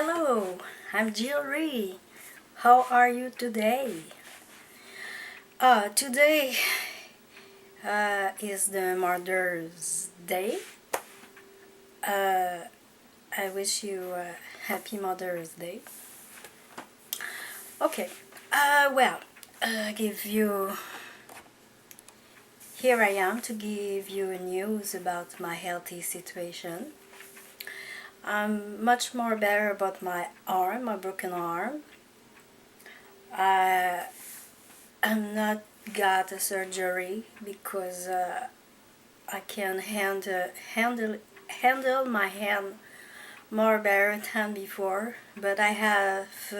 Hello, I'm Rhee. How are you today? Today is the Mother's Day. I wish you a happy Mother's Day. Okay, give you. Here I am to give you news about my healthy situation. I'm much more better about my arm, my broken arm. I'm not got a surgery because I can handle my hand more better than before, but I have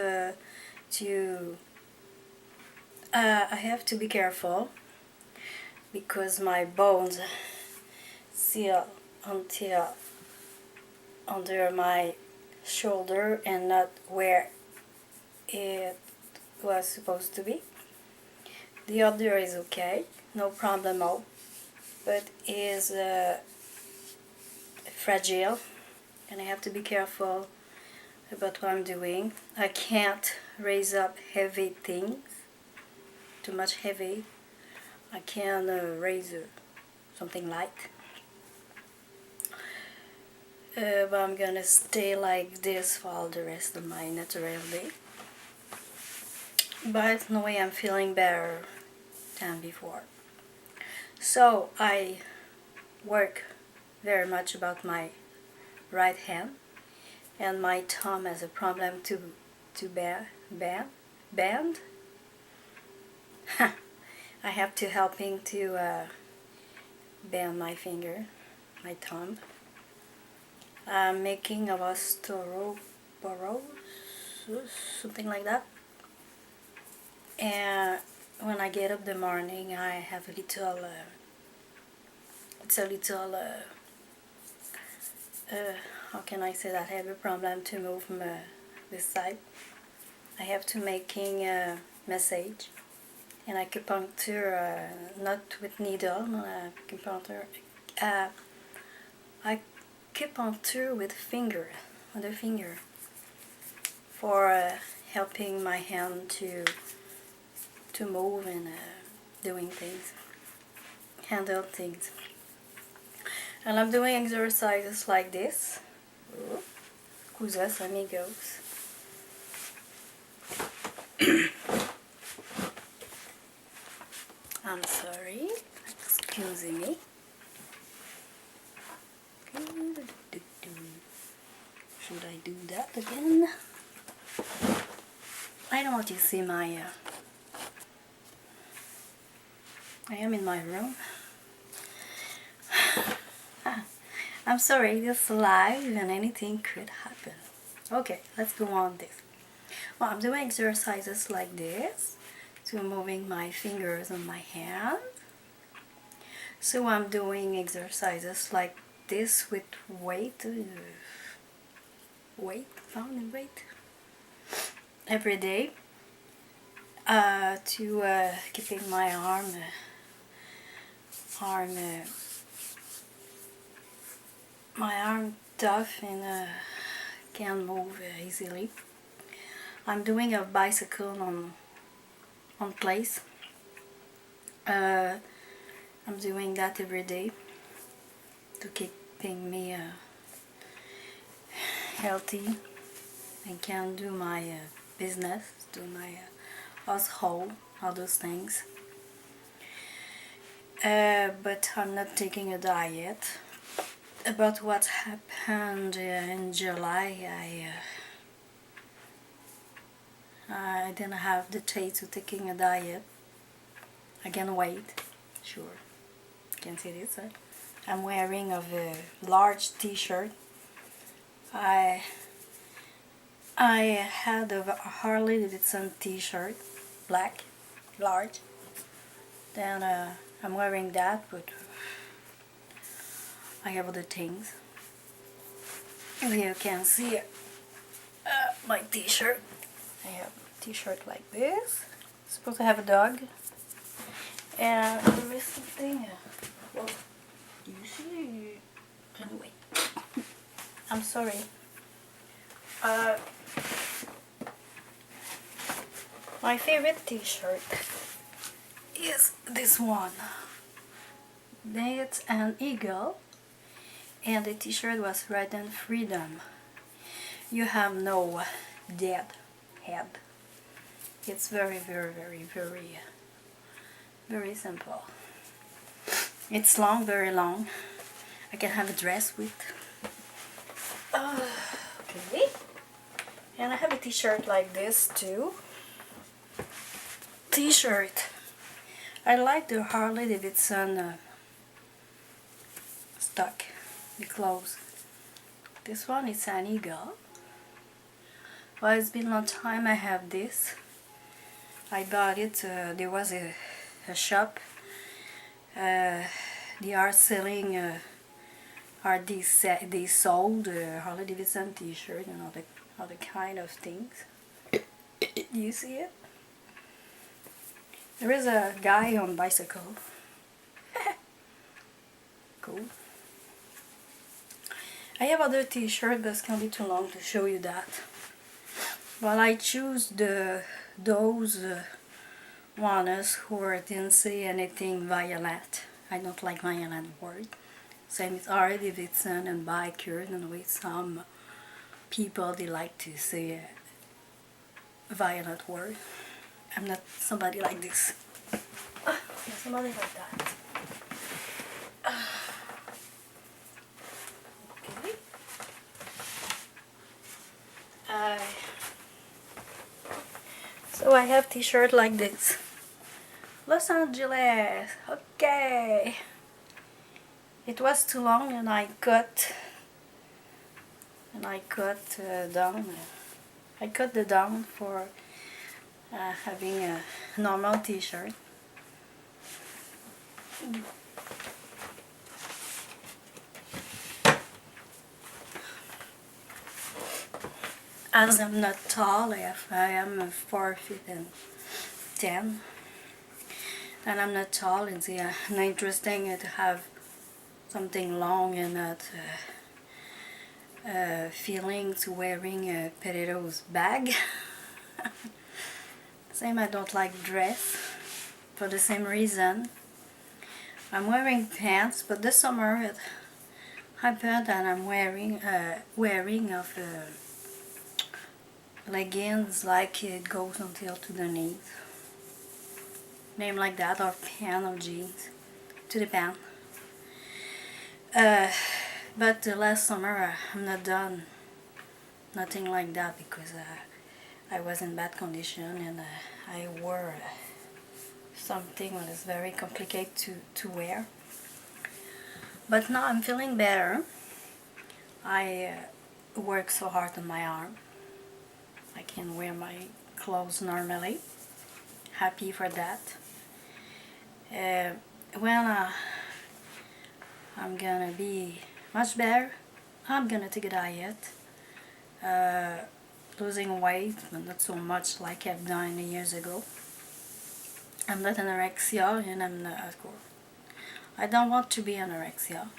to be careful because my bones seal until under my shoulder and not where it was supposed to be. The other is okay, no problem at all, but is fragile, and I have to be careful about what I'm doing. I can't raise up heavy things, too much heavy. I can raise something light. But I'm gonna stay like this for all the rest of my natural day. But no way, I'm feeling better than before. So I work very much about my right hand, and my thumb has a problem to bend. I have to helping to bend my finger, my thumb. I'm making a osteoporosis, something like that. And when I get up in the morning, I have a little, how can I say that? I have a problem to move this side. I have to making a massage, and acupuncture, not with needle, acupuncture with other finger, for helping my hand to move and doing things, handle things. And I'm doing exercises like this. Cousas amigos. I'm sorry, excuse me. Should I do that again? I don't want you to see my I am in my room. I'm sorry, this live and anything could happen. Okay, let's go on this. Well, I'm doing exercises like this, so moving my fingers on my hand. So I'm doing exercises like this with pound and weight, every day, to keeping my arm tough and can move easily. I'm doing a bicycle on place. I'm doing that every day to keeping me healthy and can do my business, do my household, all those things. But I'm not taking a diet. About what happened in July, I didn't have the taste of taking a diet. I gained weight, sure. You can see this. I'm wearing a large t-shirt. I had a Harley Davidson t-shirt, black, large. Then I'm wearing that, but I have other things. You can see my t-shirt. I have a t-shirt like this. Supposed to have a dog. And there is something. Well, you see. Anyway, I'm sorry. My favorite t-shirt is this one. It's an eagle, and the t-shirt was written freedom. You have no dead head. It's very, very, very, very, very simple. It's long, very long. I can have a dress with. Okay. And I have a t-shirt like this too. T-shirt. I like the Harley Davidson stock, the clothes. This one is an eagle. Well, it's been a long time I have this. I bought it, there was a shop. They are selling, they sold Harley Davidson t-shirt and other kind of things. Do you see it? There is a guy on bicycle. Cool. I have other t-shirt, but it's gonna be too long to show you that. But I choose those ones who didn't say anything violent. I don't like violent word. Same with Harley Davidson and bikers, and with some people they like to say violent word. I'm not somebody like this. Somebody like that. Okay. So I have t-shirt like this. Los Angeles. Okay. It was too long, and I cut down. I cut the down for having a normal t-shirt. As I'm not tall, I am 4 feet and 10, and I'm not tall. It's not interesting to have something long and not feeling to wearing a potatoes bag. Same, I don't like dress for the same reason. I'm wearing pants, but this summer it happened and I'm wearing of leggings like it goes until to the knees. Name like that, or pants or jeans to the pants. But last summer I'm not done nothing like that because I was in bad condition and I wore something that is very complicated to wear. But now I'm feeling better. I work so hard on my arm. I can wear my clothes normally. Happy for that. When I'm gonna be much better, I'm gonna take a diet. Losing weight, but not so much like I've done years ago. I'm not anorexia, and I'm not, of course, I don't want to be anorexia.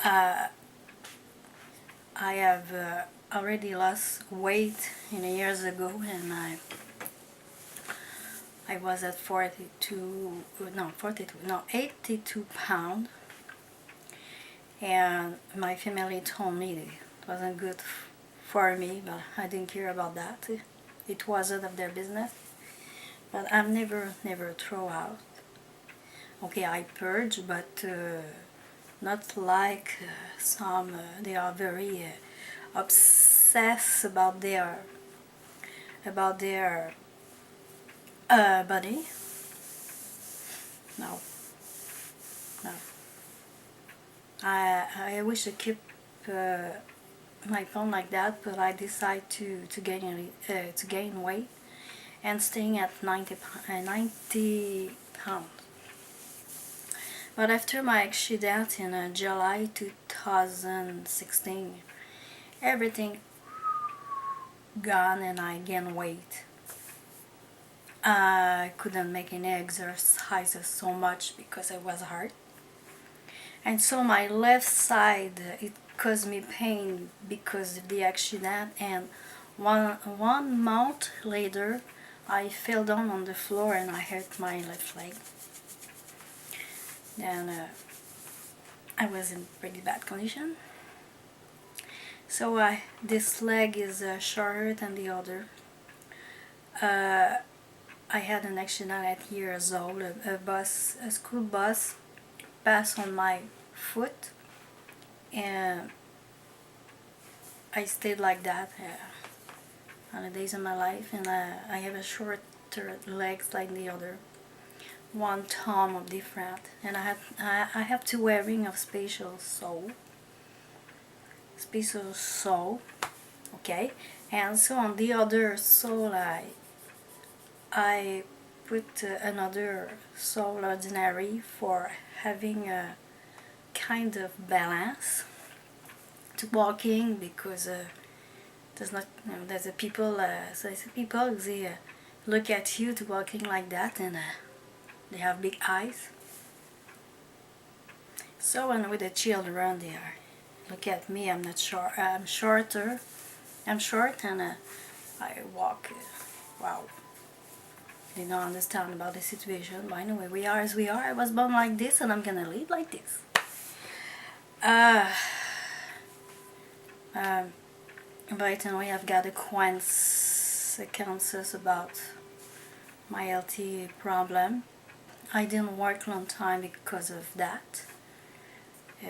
I have already lost weight years ago, and I was at 82 pounds, and my family told me it wasn't good for me, but I didn't care about that. It wasn't of their business. But I've never throw out. Okay, I purge, but not like some. They are very obsessed about their body. No. I wish to keep my phone like that, but I decide to gain weight and staying at 90 pounds. But after my accident in July 2016, everything gone and I gained weight. I couldn't make any exercises so much because I was hurt. And so my left side, it caused me pain because of the accident, and One month later, I fell down on the floor and I hurt my left leg. Then I was in pretty bad condition. So this leg is shorter than the other. I had an accident at years old. A school bus passed on my foot, and I stayed like that on the days of my life. And I have a shorter legs like the other, one thumb of different, and I have two wearing of special sole. Okay, and so on the other sole I put another sole ordinary for having a kind of balance to walking, because there's not, there's a people so I see people, they look at you to walking like that, and they have big eyes. So when with the children, they are look at me. I'm not short. I'm short, and I walk. Wow. They don't understand about the situation. But anyway, we are as we are. I was born like this, and I'm gonna live like this. But anyway, I've got a consequences about my healthy problem. I didn't work long time because of that.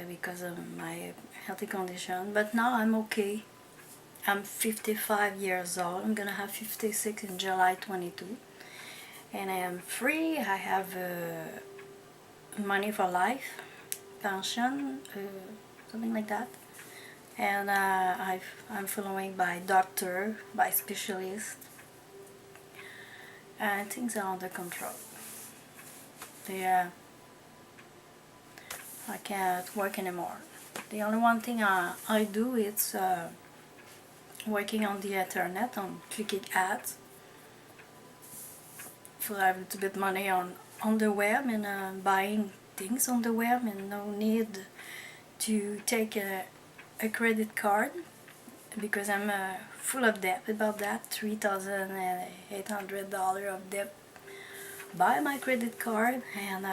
Because of my healthy condition, but now I'm okay. I'm 55 years old. I'm gonna have 56 in July 22, and I am free. I have money for life, pension, something like that, and I'm following by doctor, by specialist, and things are under control. I can't work anymore. The only one thing I do is working on the internet, on clicking ads, for I have a little bit money on the web, and buying things on the web, and no need to take a credit card, because I'm full of debt about that. $3,800 of debt by my credit card, and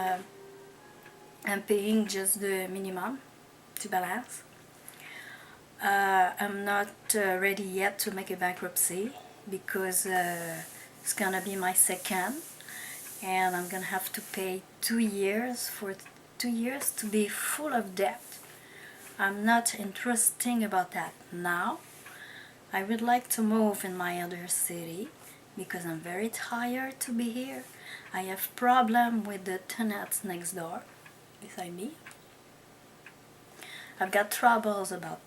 I'm paying just the minimum to balance. I'm not ready yet to make a bankruptcy, because it's gonna be my second, and I'm gonna have to pay 2 years for 2 years to be full of debt. I'm not interested about that now. I would like to move in my other city, because I'm very tired to be here. I have problem with the tenants next door beside me. I've got troubles about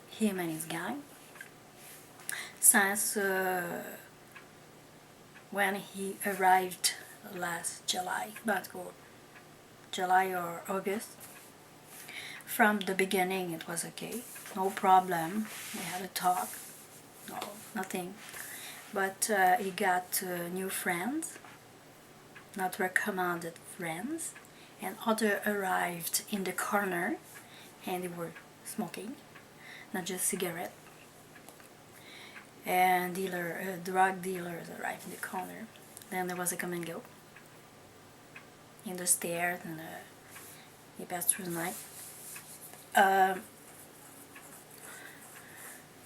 him and his gang since when he arrived last July, July or August. From the beginning it was okay, no problem. We had a talk, no, nothing. But he got new friends, not recommended friends, and other arrived in the corner, and they were smoking, not just cigarette. And drug dealers arrived in the corner. Then there was a come and go in the stairs, and he passed through the night.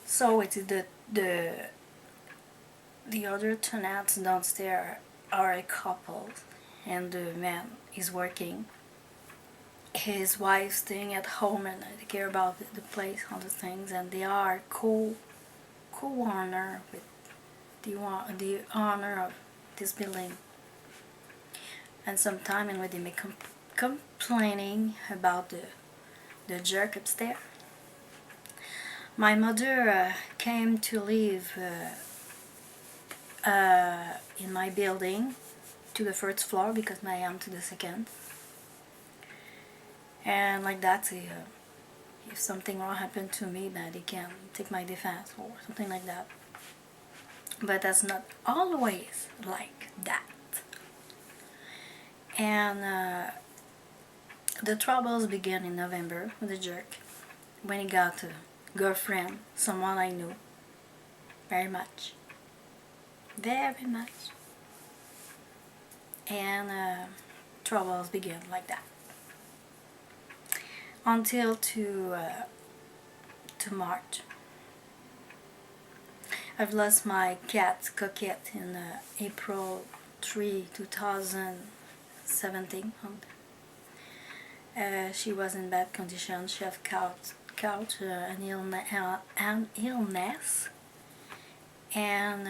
So it's the other tenants downstairs are a couple, and the man is working. His wife staying at home, and they care about the place, all the things, and they are co-owner with the owner of this building. And sometime, and when they make complaining about the jerk upstairs. My mother came to live in my building to the first floor, because I am to the second. And like that, if something wrong happened to me, that they can take my defense or something like that. But that's not always like that. And the troubles began in November with the jerk, when he got a girlfriend, someone I knew. very much, very much, and troubles begin like that until to March. I've lost my cat Coquette in April 3, 2017. She was in bad condition. She had caught an illness, and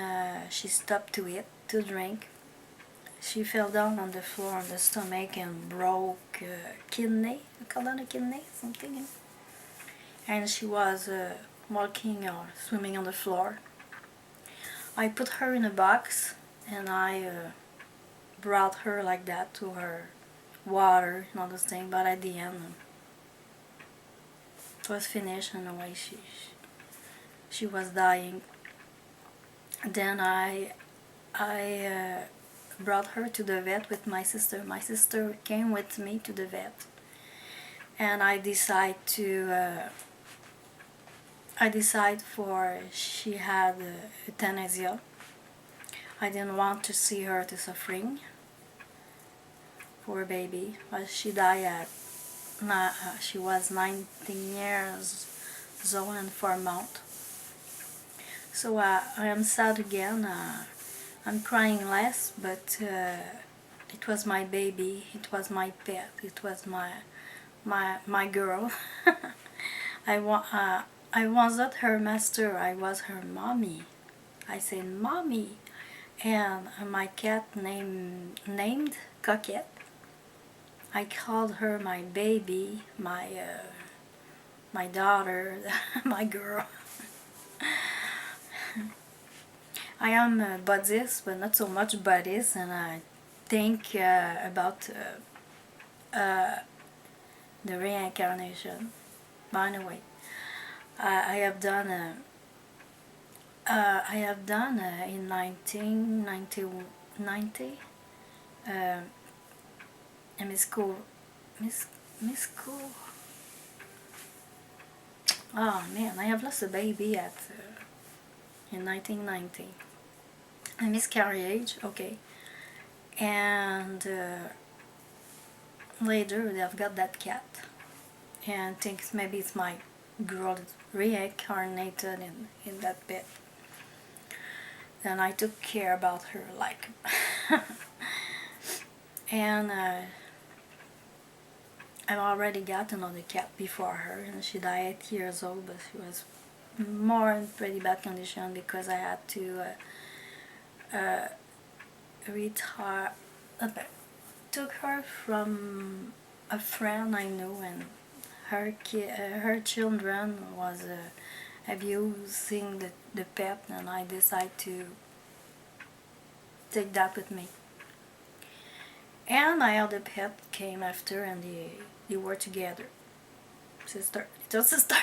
she stopped to eat, to drink. She fell down on the floor on the stomach and broke kidney, we call that a kidney, something. And she was walking or swimming on the floor. I put her in a box and I brought her like that to her water and all those things, but at the end it was finished and away she was dying. Then I brought her to the vet with my sister. My sister came with me to the vet, and I decide for she had euthanasia. I didn't want to see her to suffering. Poor baby. But she died at she was 19 years old and 4 months. So I am sad again. I'm crying less, but it was my baby. It was my pet. It was my girl. I was not her master, I was her mommy. I said mommy, and my cat named Coquette. I called her my baby, my daughter, my girl. I am a Buddhist, but not so much Buddhist, and I think about the reincarnation. But anyway, I have done in 1990 Miss School. Oh man, I have lost a baby in 1990. A miscarriage, okay, and later I've got that cat, and thinks maybe it's my girl that reincarnated in that bed. Then I took care about her like and I've already got another cat before her, and she died 8 years old, but she was more in pretty bad condition because I had to retire. Took her from a friend I knew, and her children was abusing the pet, and I decided to take that with me. And my other pet came after, and they were together. Little sister.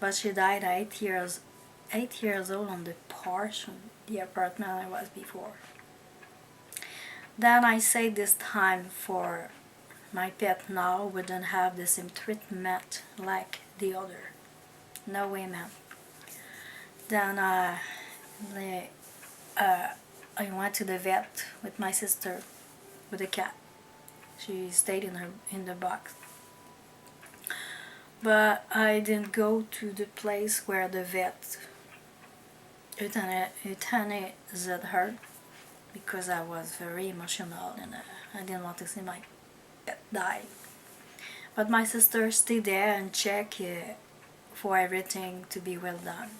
But she died at 8 years old on the porch of the apartment I was before. Then I say this time for my pet now wouldn't have the same treatment like the other. No way, man. Then I went to the vet with my sister with a cat. She stayed in the box. But I didn't go to the place where the vet euthanized her because I was very emotional and I didn't want to see my pet die. But my sister stayed there and checked for everything to be well done.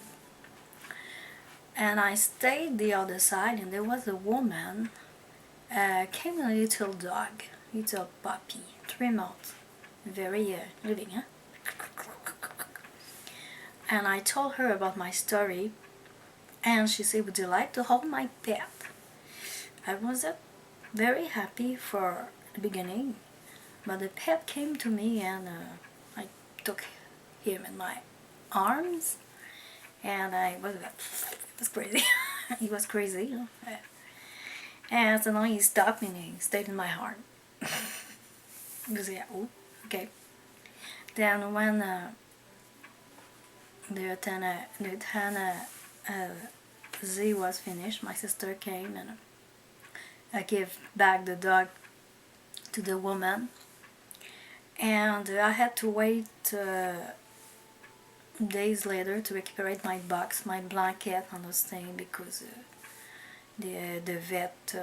And I stayed the other side, and there was a woman, came a little dog, little puppy, 3 months, very living, huh? And I told her about my story, and she said, would you like to hold my pet? I wasn't very happy for the beginning, but the pet came to me, and I took him in my arms, and it was crazy. He was crazy, you know? And so now he stopped and he stayed in my heart. Because yeah, oh, okay. Then when the Z was finished, my sister came and I gave back the dog to the woman, and I had to wait days later to recuperate my box, my blanket and those things, because the vet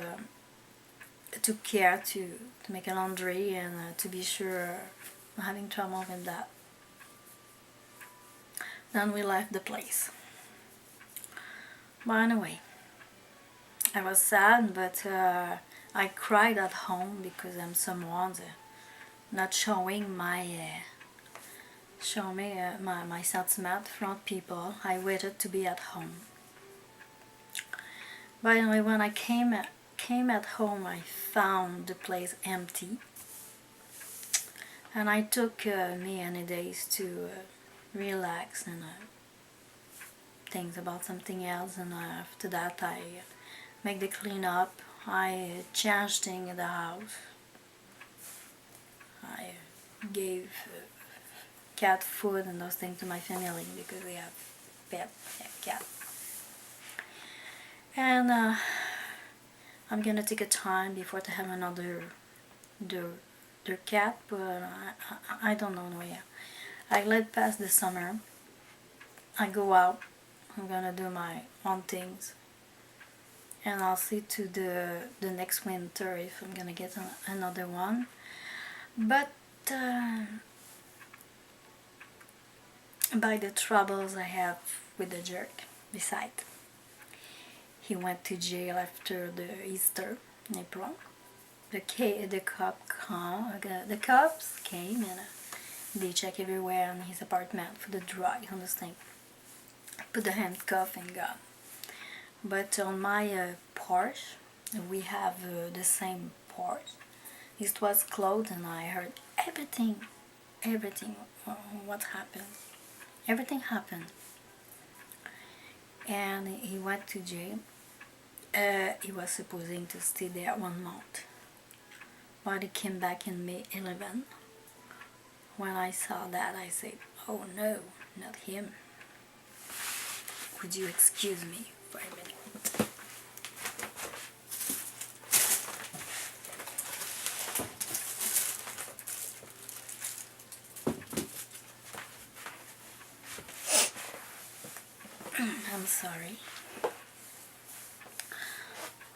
took care to make a laundry and to be sure I'm having trouble with that. Then we left the place. But anyway, I was sad, but I cried at home because I'm someone not showing my my sentiment front people. I waited to be at home. But anyway, when I came at home, I found the place empty, and I took me any days to relax and think about something else. And after that, I make the clean up. I changed things in the house. I gave cat food and those things to my family because we have cat. And I'm gonna take a time before to have another their cat, but I don't know yet. I let pass the summer. I go out. I'm gonna do my own things, and I'll see to the next winter if I'm gonna get another one. But by the troubles I have with the jerk, besides, he went to jail after the Easter in April. The cops came and they checked everywhere in his apartment for the drug and this thing. Put the handcuff and gone. But on my porch, we have the same porch. It was closed and I heard everything. What happened? Everything happened. And he went to jail. He was supposing to stay there 1 month. But he came back in May 11. When I saw that, I said, oh no, not him. Could you excuse me for a minute? I'm sorry.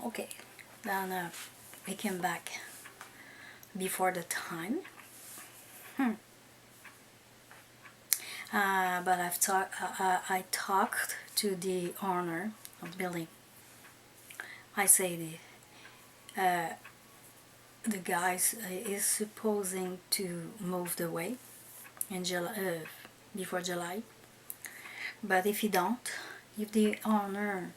Okay, then we came back before the time. But I talked to the owner of the building. I say the guys is supposing to move the way in July, before July. But if he don't, if the owner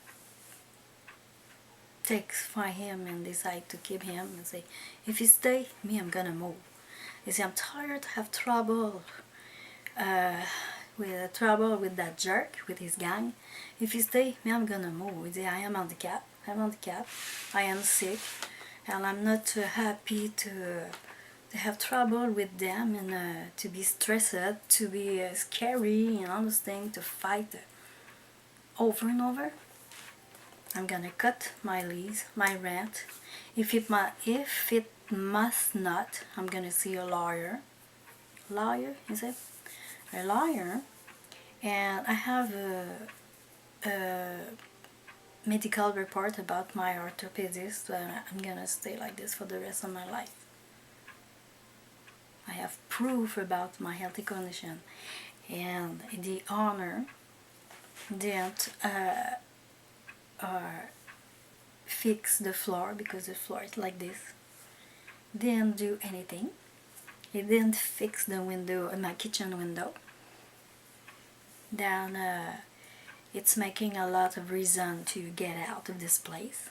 takes for him and decide to keep him and say, if he stay, me I'm gonna move. He say, I'm tired, have trouble with that jerk, with his gang. If he stay, me I'm gonna move. He say, I am handicapped, I am sick, and I'm not happy to have trouble with them and to be stressed, to be scary and all those things, to fight over and over. I'm gonna cut my lease, my rent. If it must not, I'm gonna see a lawyer. Lawyer, is it? A lawyer. And I have a medical report about my orthopedist. I'm gonna stay like this for the rest of my life. I have proof about my healthy condition, and the owner didn't fix the floor because the floor is like this. Didn't do anything. He didn't fix the window, my kitchen window. Then it's making a lot of reason to get out of this place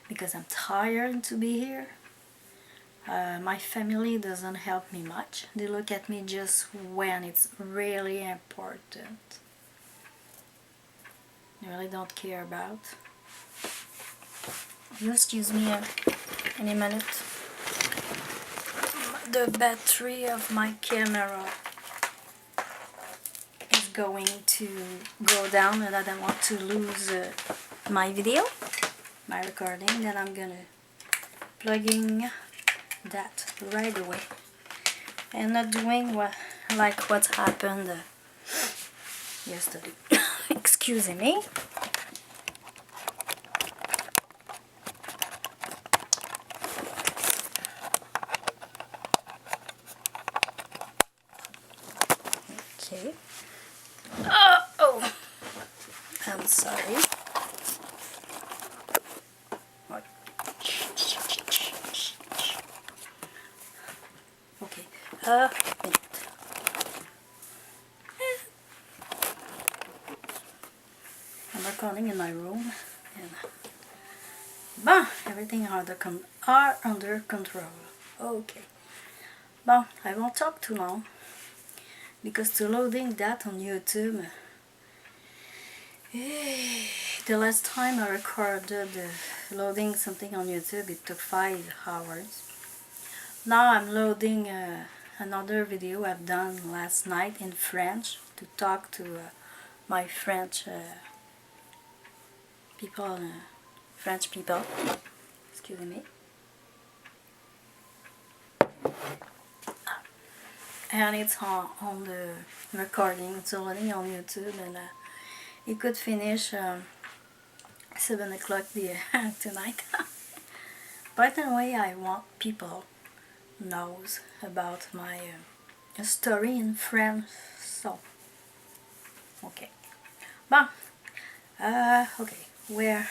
because I'm tired to be here. My family doesn't help me much. They look at me just when it's really important. They really don't care about. You excuse me any minute. The battery of my camera is going to go down and I don't want to lose my video, my recording, then I'm gonna plugging that right away and not doing what happened yesterday. Excuse me. Okay. Oh, I'm sorry. Okay. Minute. I'm recording in my room, and everything are under control. Okay. I won't talk too long because to loading that on YouTube, the last time I recorded loading something on YouTube, it took 5 hours. Now I'm loading another video I've done last night in French to talk to my French people, excuse me. And it's on the recording, it's loading on YouTube, and it could finish 7 o'clock tonight. But anyway, I want people knows about my story in French, so okay. Okay, where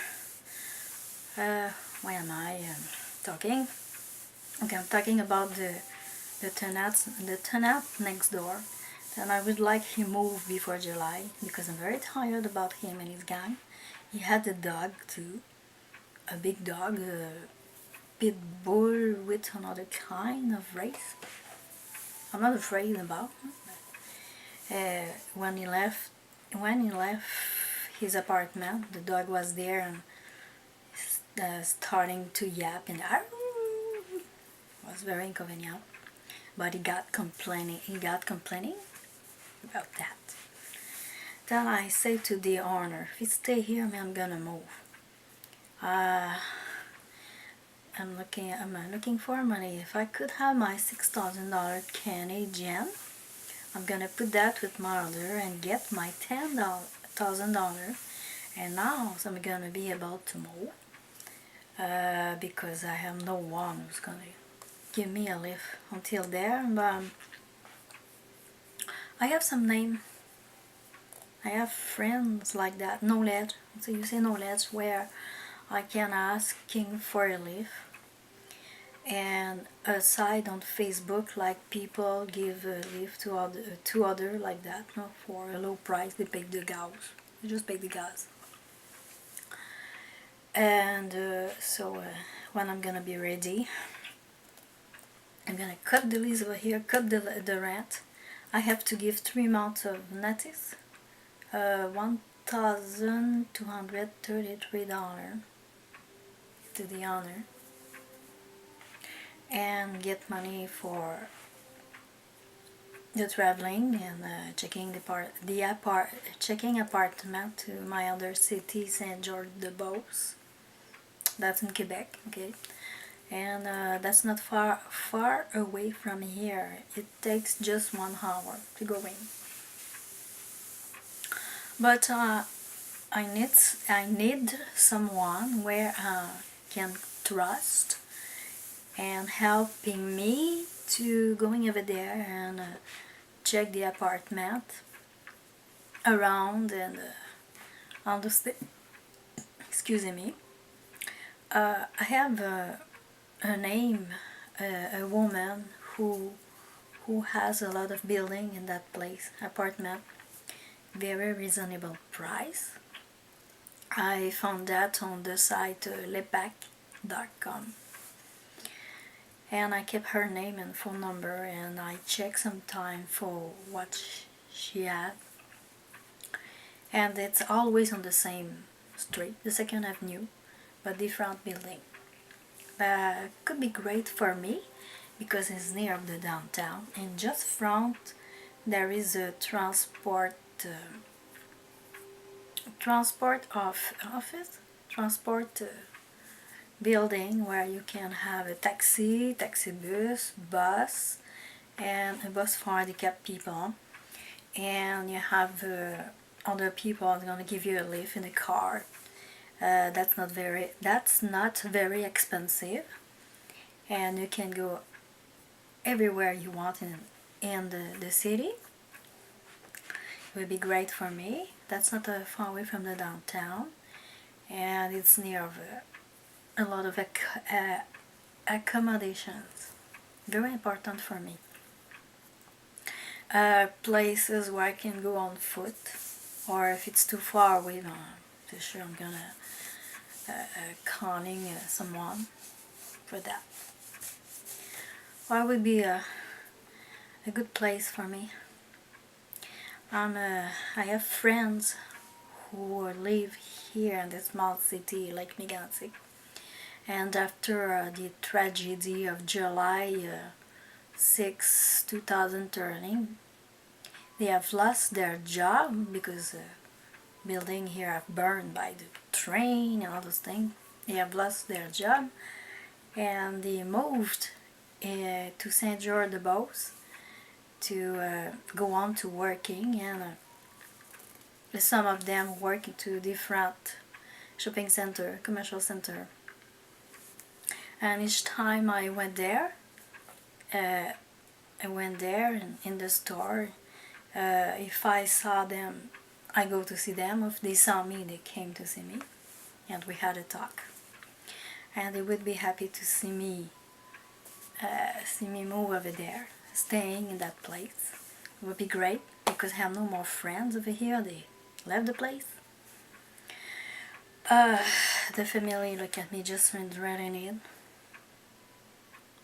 am I talking? Okay, I'm talking about the tenant next door, and I would like him move before July because I'm very tired about him and his gang. He had a dog too, a big dog, a pit bull with another kind of race. I'm not afraid about him. When he left his apartment, the dog was there and starting to yap, and was very inconvenient. But he got complaining about that. Then I say to the owner, if you stay here, I'm gonna move. I'm looking for money. If I could have my $6,000 Canadian, I'm gonna put that with my order and get my $10,000, and now I'm gonna be able to move because I have no one who's gonna give me a lift until there. I have some name. I have friends like that, knowledge. So you say knowledge, where I can asking for a lift. And aside on Facebook, like people give a lift to other like that, no, for a low price. They pay the gas. They just pay the gas. And when I'm gonna be ready, I'm gonna cut the lease over here, cut the rent. I have to give 3 months of notice, $1,233 to the owner, and get money for the traveling and checking checking apartment to my other city, St-George-de-Beauce. That's in Quebec, okay. And that's not far away from here. It takes just 1 hour to go in. But I need someone where I can trust and helping me to going over there and check the apartment around and excuse me. I have a name, a woman who has a lot of building in that place, apartment, very reasonable price. I found that on the site lepac.com, and I kept her name and phone number, and I checked sometime for what she had, and it's always on the same street, the 2nd Avenue, but different building. Could be great for me because it's near the downtown, and just front there is a transport building where you can have a taxi bus, and a bus for handicapped people, and you have other people are gonna give you a lift in a car. That's not very expensive, and you can go everywhere you want in the city. It would be great for me. That's not far away from the downtown, and it's near a lot of accommodations. Very important for me. Places where I can go on foot, or if it's too far away, for sure I'm gonna calling someone for that. What would be a good place for me? I have friends who live here in this small city like Migantic, and after the tragedy of July 6, 2013, they have lost their job because building here have burned by the train and all those things. They have lost their job, and they moved to St-Hubert to go on to working, and some of them working to different shopping center, commercial center. And each time I went there in the store, if I saw them, I go to see them. If they saw me, they came to see me, and we had a talk. And they would be happy to see me move over there, staying in that place. It would be great because I have no more friends over here. They left the place. The family look at me just when dreading it.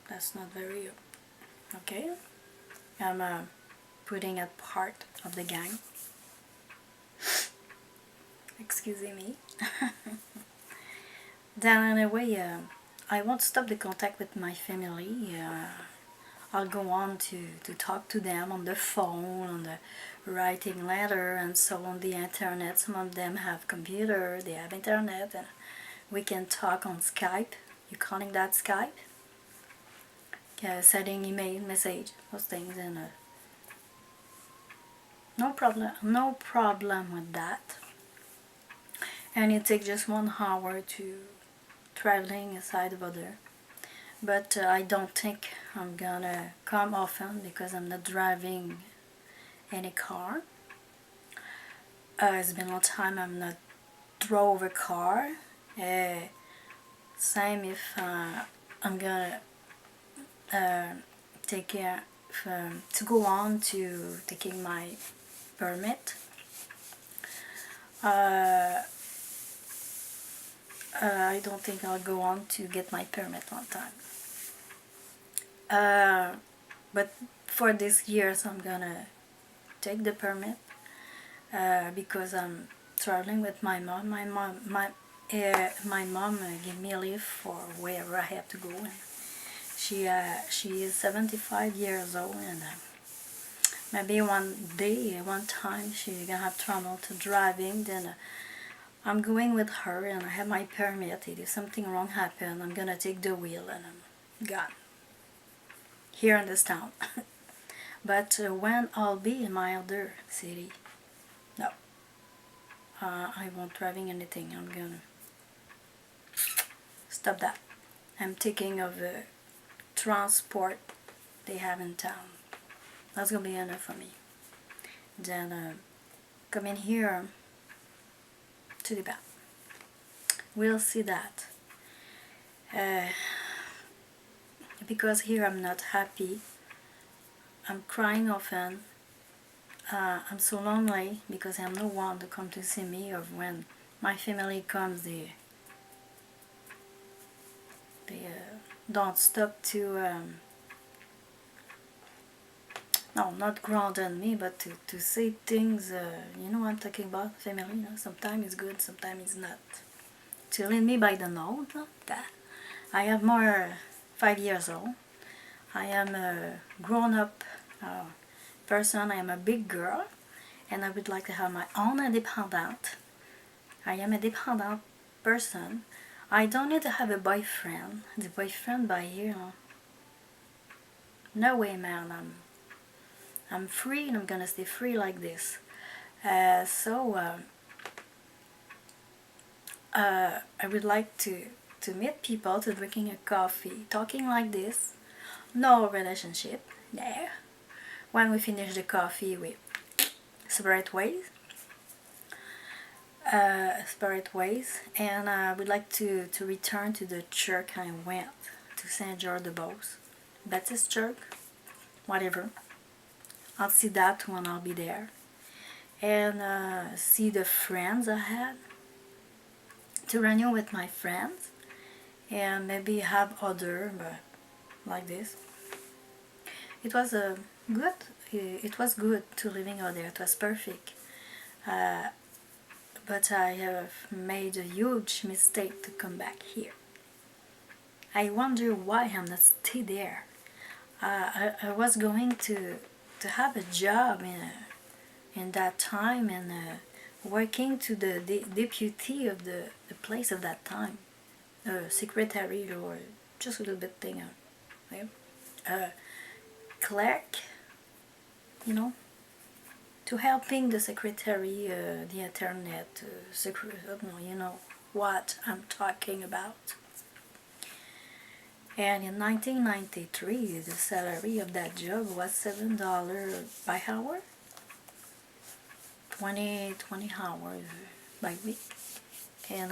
That's not very okay. I'm putting a part of the gang. Excuse me. Then anyway, I won't stop the contact with my family. I'll go on to talk to them on the phone, on the writing letter, and so on the internet. Some of them have computer, they have internet, and we can talk on Skype. You calling that Skype? Sending email, message, those things, and no problem with that. And it takes just 1 hour to traveling aside of other. But I don't think I'm gonna come often because I'm not driving any car. It's been a long time I'm not drove a car. Same if I'm gonna take care to go on to taking my permit. I don't think I'll go on to get my permit on time. But for this year, so I'm gonna take the permit because I'm traveling with my mom. My mom gave me a leave for wherever I have to go. And she is 75 years old, and maybe one time she's gonna have trouble to driving. Then I'm going with her, and I have my permit. If something wrong happens, I'm gonna take the wheel, and I'm gone here in this town. But when I'll be in my other city, no, I won't driving anything. I'm gonna stop that. I'm thinking of the transport they have in town. That's gonna be enough for me. Then come in here to the back. We'll see that. Because here I'm not happy. I'm crying often. I'm so lonely because I have no one to come to see me, or when my family comes, they don't stop to no, not ground on me, but to say things, you know what I'm talking about, family, you know, sometimes it's good, sometimes it's not. To lead me by the nose, that. I am more 5 years old. I am a grown-up person, I am a big girl, and I would like to have my own independent. I am a dependent person. I don't need to have a boyfriend. The boyfriend by you. No way, man. I'm free, and I'm gonna stay free like this. I would like to meet people, to drinking a coffee, talking like this. No relationship. No. When we finish the coffee, we separate ways. Separate ways, and I would like to return to the church I went to St-George-de-Beauce, Baptist Church, whatever. I'll see that when I'll be there, and see the friends I had, to renew with my friends, and maybe have other, but like this. It was good. It was good to living out there. It was perfect. But I have made a huge mistake to come back here. I wonder why I'm not stay there. I was going to have a job in that time, and working to the deputy of the place of that time, secretary, or just a little bit thing, clerk, you know, to helping the secretary, the internet, you know what I'm talking about. And in 1993, the salary of that job was $7 by hour, 20 hours by week, and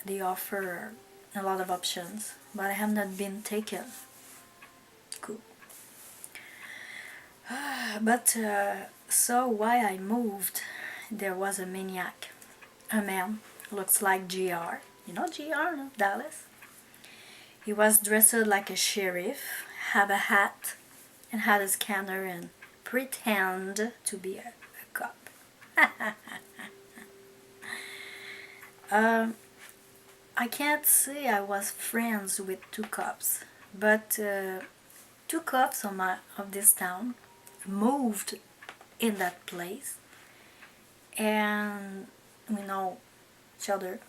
they offer a lot of options, but I have not been taken. Cool. But so why I moved, there was a maniac, a man, looks like GR. You know GR, no? Dallas? He was dressed like a sheriff, have a hat, and had a scanner, and pretend to be a cop. I can't say I was friends with two cops, but two cops of this town moved in that place, and we know each other.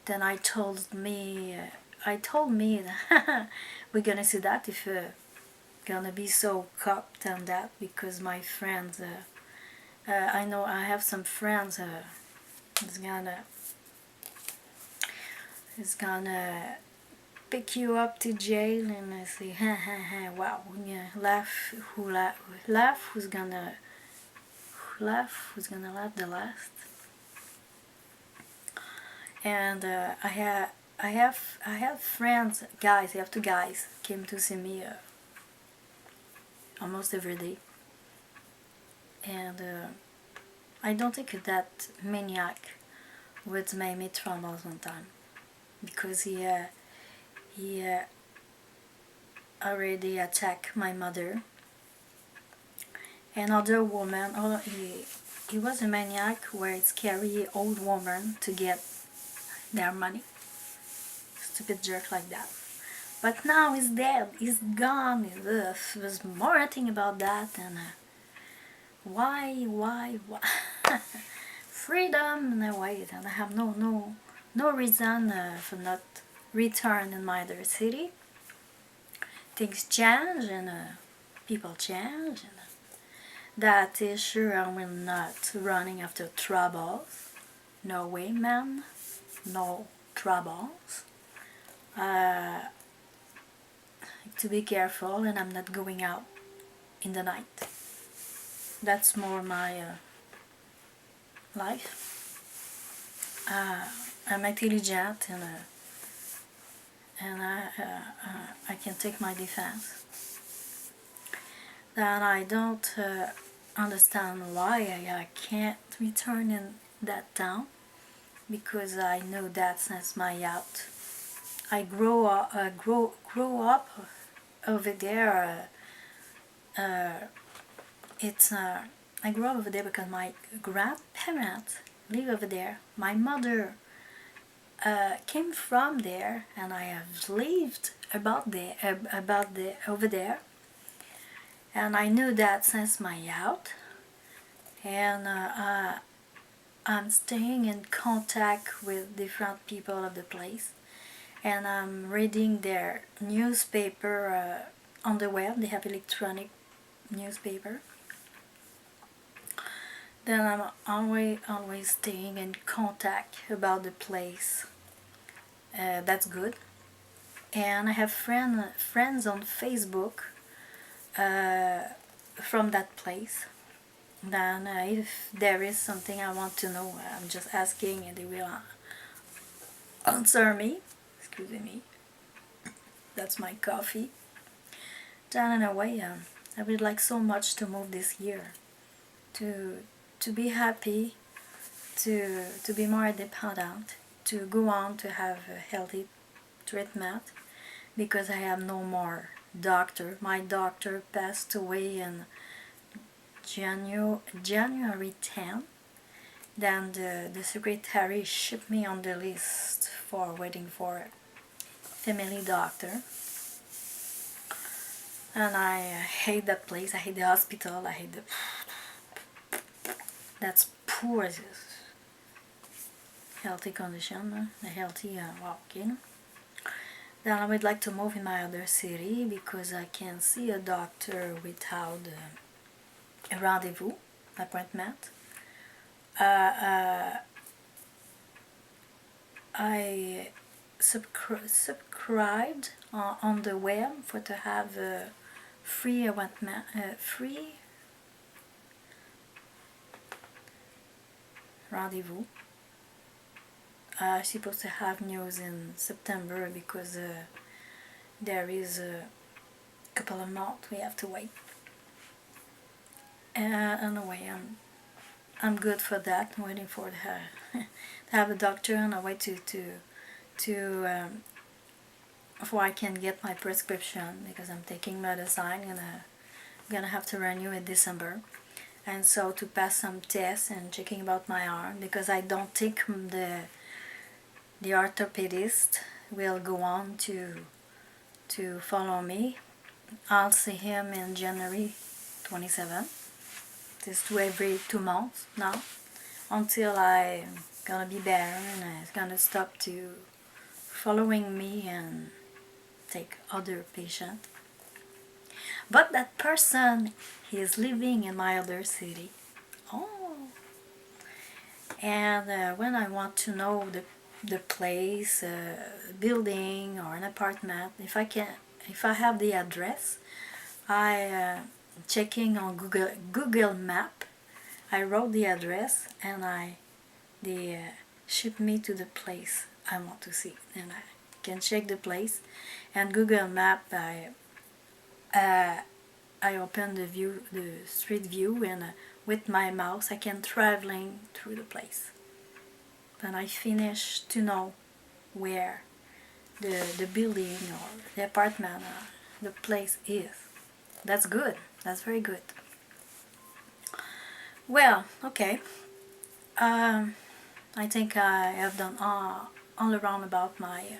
Then I told me that we're gonna see that if gonna be so copped and that, because my friends, I know I have some friends is gonna pick you up to jail, and I say, ha ha ha, wow, yeah, laugh, who's gonna laugh the last. And I have friends, guys. I have two guys came to see me almost every day, and I don't think that maniac would make me traumas one time, because he already attacked my mother and other woman. Oh, he was a maniac where it scary old woman to get their money. Stupid jerk like that. But now he's dead. He's gone. There's more thing about that, and why? Freedom in a way, and I have no reason for not return in my other city. Things change, and people change, and that is sure I will not running after troubles. No way, man. No troubles. To be careful, and I'm not going out in the night. That's more my life. I'm intelligent, and I can take my defense. Then I don't understand why I can't return in that town, because I know that since my out. I grow up over there. I grew up over there because my grandparents live over there. My mother came from there, and I have lived over there and I knew that since my out, and I'm staying in contact with different people of the place, and I'm reading their newspaper on the web. They have electronic newspaper. Then I'm always staying in contact about the place. That's good. And I have friends on Facebook from that place. Then if there is something I want to know, I'm just asking and they will answer me. Excuse me. That's my coffee. Then in a way, I would like so much to move this year, to be happy, to be more independent, to go on to have a healthy treatment, because I have no more doctor. My doctor passed away in January 10. Then the secretary shipped me on the list for waiting for a family doctor. And I hate that place. I hate the hospital. I hate the... That's poor healthy condition, a healthy walking. Then I would like to move in my other city because I can see a doctor without a rendezvous appointment. I subscribed on the web for to have a free appointment, free rendezvous. I'm supposed to have news in September because there is a couple of months we have to wait. Anyway, I'm good for that. I'm waiting for to have a doctor and I wait before I can get my prescription, because I'm taking medicine and I'm gonna have to renew in December. And so to pass some tests and checking about my arm, because I don't think the orthopedist will go on to follow me. I'll see him in January 27. Just every 2 months now, until I'm gonna be better and it's gonna stop to following me and take other patient. But that person, he is living in my other city. Oh, and when I want to know the place, building or an apartment, if I have the address, I checking on Google Map. I wrote the address and they ship me to the place I want to see, and I can check the place. And Google Map, I open the street view, and with my mouse I can traveling through the place. Then I finish to know where the building or the apartment or the place is. That's good. That's very good. Well, okay. I think I have done all around about my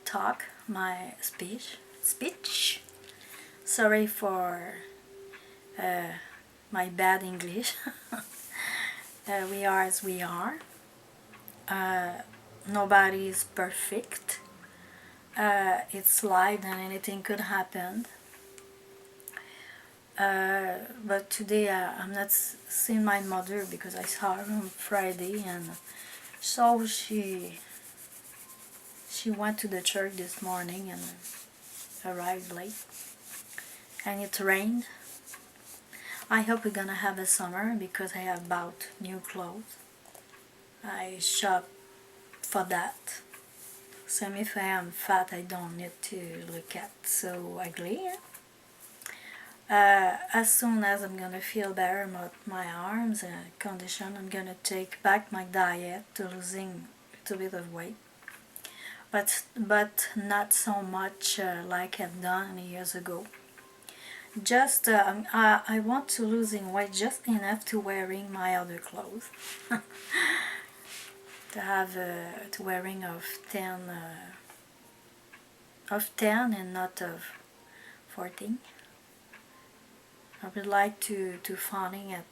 talk, my speech. Sorry for my bad English. We are as we are. Nobody is perfect. It's live and anything could happen. But today I'm not seeing my mother because I saw her on Friday, and so she went to the church this morning and arrived late, and it rained. I hope we're gonna have a summer because I have bought new clothes. I shop for that. So if I am fat, I don't need to look at so ugly. As soon as I'm gonna feel better about my arms and condition, I'm gonna take back my diet to losing a little bit of weight, but not so much like I've done years ago. Just I want to losing weight just enough to wearing my other clothes. To have to wearing of 10 and not of 14. I would like to fawning at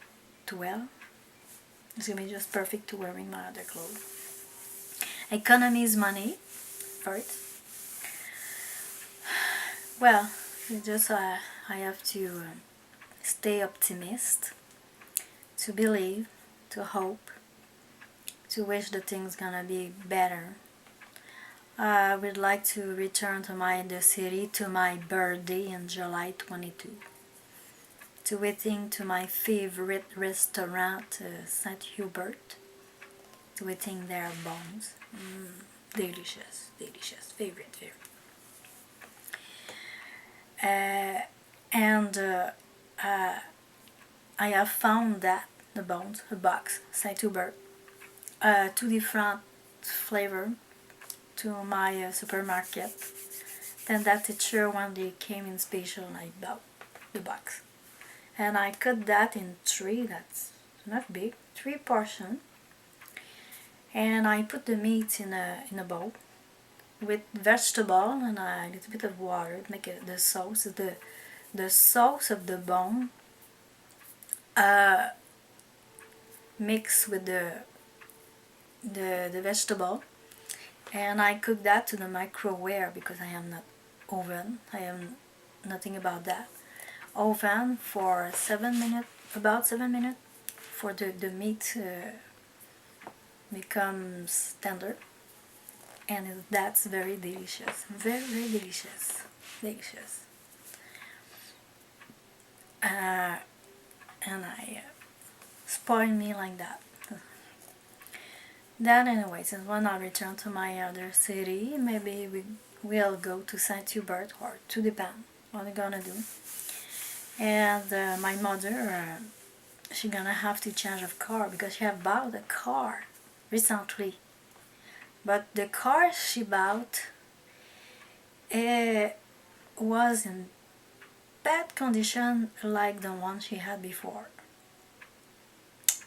12. It's gonna be just perfect to wearing my other clothes. Economies money first. Well, it's just I have to stay optimist, to believe, to hope, to wish the things gonna be better. I would like to return to the city to my birthday in July 22. To eating to my favorite restaurant, St-Hubert. To eating their bones. Delicious, delicious, favorite. And I have found that the bones, a box, St-Hubert, 2 different flavor to my supermarket. Then that teacher one day came in special and I bought the box. And I cut that in 3, that's not big, 3 portions. And I put the meat in a bowl with vegetable and a little bit of water to make it the sauce. The sauce of the bone mixed with the vegetable, and I cook that to the microwave because I am not oven. I am nothing about that. Oven for 7 minutes, about 7 minutes, for the meat becomes tender, and that's very delicious, very delicious, delicious. And I spoil me like that. Then anyway, since when I return to my other city, maybe we'll go to St-Hubert or to depend what we're gonna do. And my mother, she gonna have to change of car because she have bought a car recently. But the car she bought was in bad condition like the one she had before.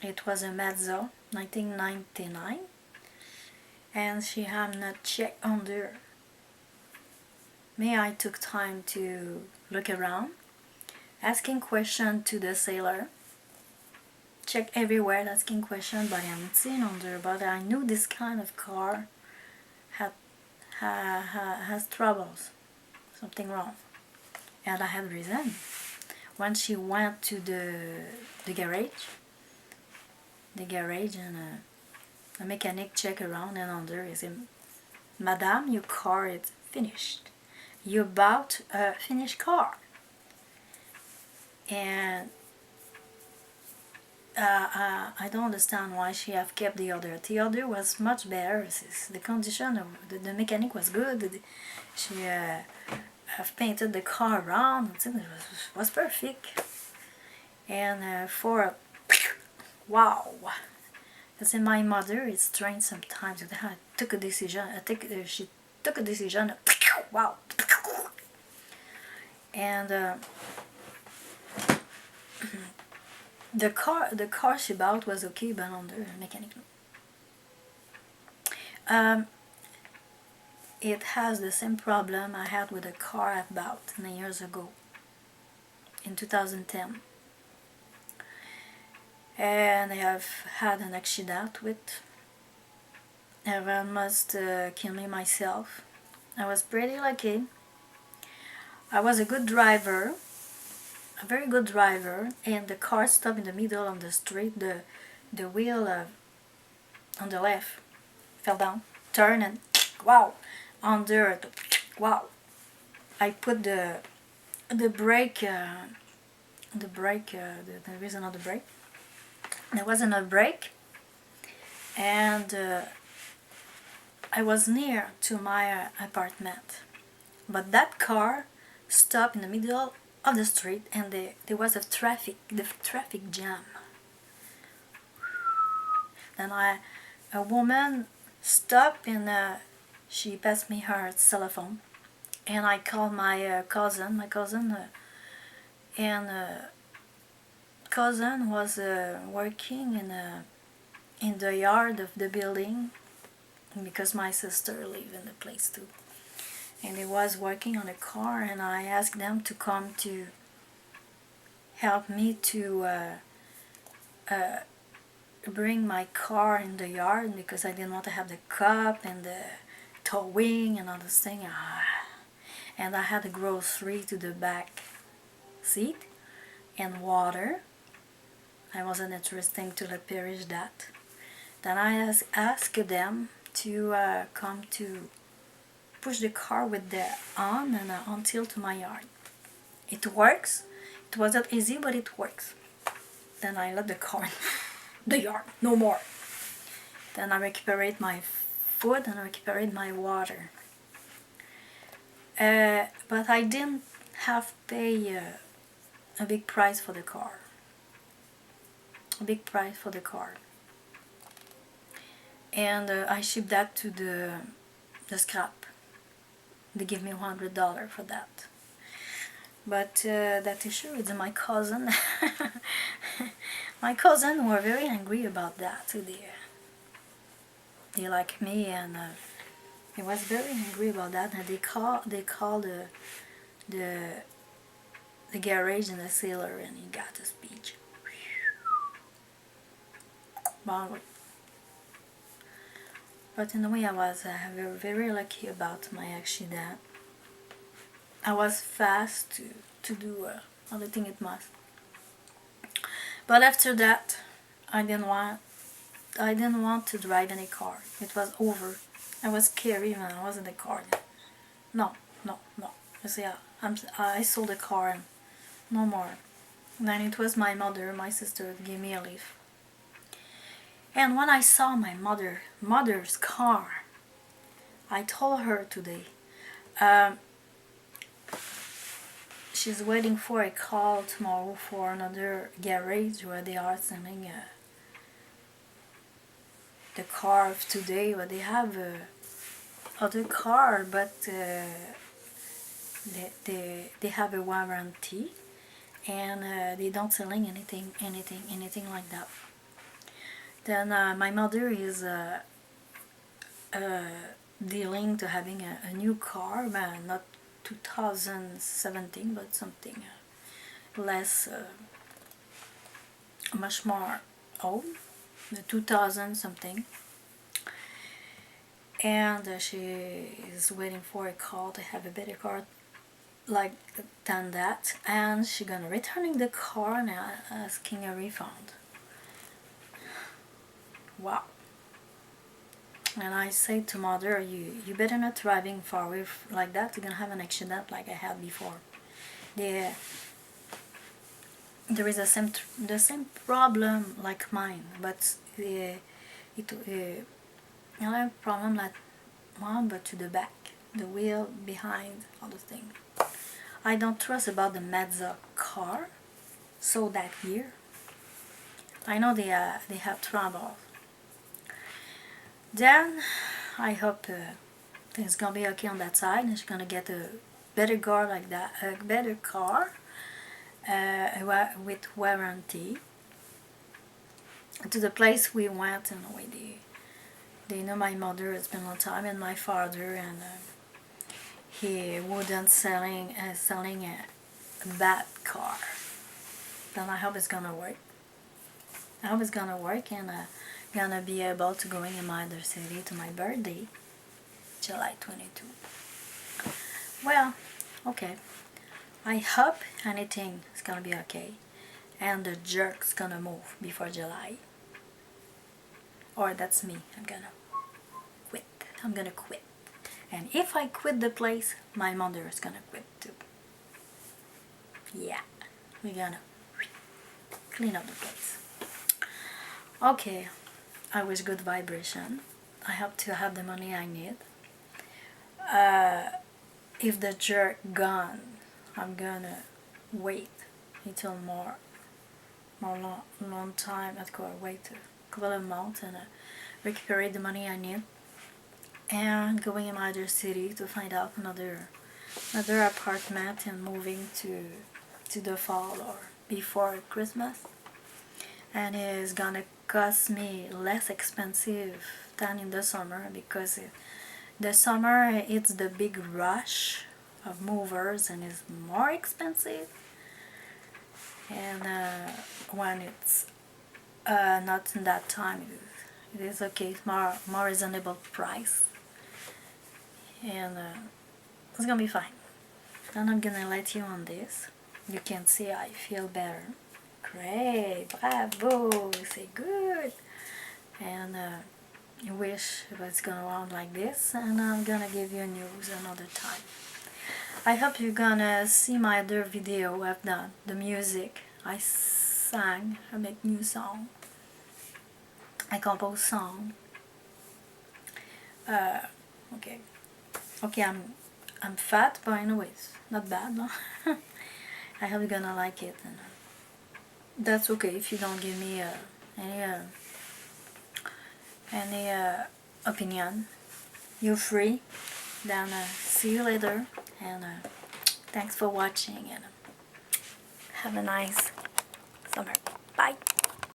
It was a Mazda 1999, and she had not checked under. Me, I took time to look around, asking questions to the seller, check everywhere, asking questions, but I haven't seen under. But I knew this kind of car has troubles, something wrong, and I had reason. When she went to the garage, and a mechanic check around, and under is him, Madame, your car is finished. You bought a finished car. And I don't understand why she have kept the other. The other was much better. The condition of the mechanic was good. She have painted the car around. It was perfect. And for wow, because my mother is strange sometimes. I took a decision. She took a decision. Wow. And the car she bought was okay, but under mechanic. It has the same problem I had with a car I bought 9 years ago, in 2010. And I have had an accident with. I almost killed me myself. I was pretty lucky. I was a good driver, a very good driver, and the car stopped in the middle of the street. The wheel on the left fell down, turned, and wow, under, wow. I put the brake, the reason of the brake. There wasn't a brake, and I was near to my apartment, but that car stopped in the middle of the street, and there was the traffic jam. Then a woman stopped, and she passed me her cell phone, and I called my cousin. My cousin cousin was working in the yard of the building, because my sister lived in the place too. And he was working on a car, and I asked them to come to helped me to bring my car in the yard because I didn't want to have the cup and the towing and all this thing. And I had a grocery to the back seat and water. I wasn't interested to perish that. Then I asked them to come to push the car with the on and until to my yard. It works. It wasn't easy, but it works. Then I let the car in the yard, no more. Then I recuperate my food and I recuperate my water. But I didn't have to pay a big price for the car. A big price for the car. And I shipped that to the scrap. They give me $100 for that. But that issue is my cousin. My cousin were very angry about that. They like me, and he was very angry about that. And they called the garage and the seller, and he got a speech. But in a way, I was very, very lucky about my accident. I was fast to do everything it must. But after that, I didn't want to drive any car. It was over. I was scary when I was in the car. No. You see, I sold the car and no more. Then it was my mother, my sister, that gave me a lift. And when I saw my mother's car, I told her today, she's waiting for a call tomorrow for another garage where they are selling the car of today, where they have other car, but they have a warranty, and they don't selling anything like that. Then my mother is dealing to having a new car, but not 2017, but something less, much more old, the 2000 something. And she is waiting for a call to have a better car like than that, and she's gonna returning the car and asking a refund. Wow. And I say to mother, you better not driving far away like that. You're gonna have an accident like I had before. There is the same problem like mine, but I have a problem like one, but to the back, the wheel behind, all the thing. I don't trust about the Mazda car, so that year. I know they have trouble. Then I hope things gonna be okay on that side, and she's gonna get a better car like that, a better car with warranty. To the place we went, and they know my mother has been a long time, and my father, and he wouldn't selling a bad car. Then I hope it's gonna work. I hope it's gonna work, and gonna be able to go in my other city to my birthday, July 22. Well, okay. I hope anything is gonna be okay, and the jerk's gonna move before July. Or that's me. I'm gonna quit. And if I quit the place, my mother is gonna quit too. Yeah, we're gonna clean up the place. Okay. I wish good vibration. I hope to have the money I need. If the jerk gone, I'm gonna wait until long time. I'd go wait a couple of months and recuperate the money I need, and going in my other city to find out another apartment and moving to the fall or before Christmas. And it's gonna cost me less expensive than in the summer, because the summer it's the big rush of movers and it's more expensive. and when it's not in that time, it is okay. It's more reasonable price, and it's gonna be fine. And I'm gonna let you on this. You can see I feel better. Great, bravo, you say good. And you wish it was going on like this, and I'm gonna give you news another time. I hope you're gonna see my other video I've done, the music. I sang, I make new song, I compose song. Okay, I'm fat, but anyways, not bad, no? I hope you're gonna like it, and that's okay if you don't give me any opinion. You're free. Then see you later, and thanks for watching, and have a nice summer. Bye.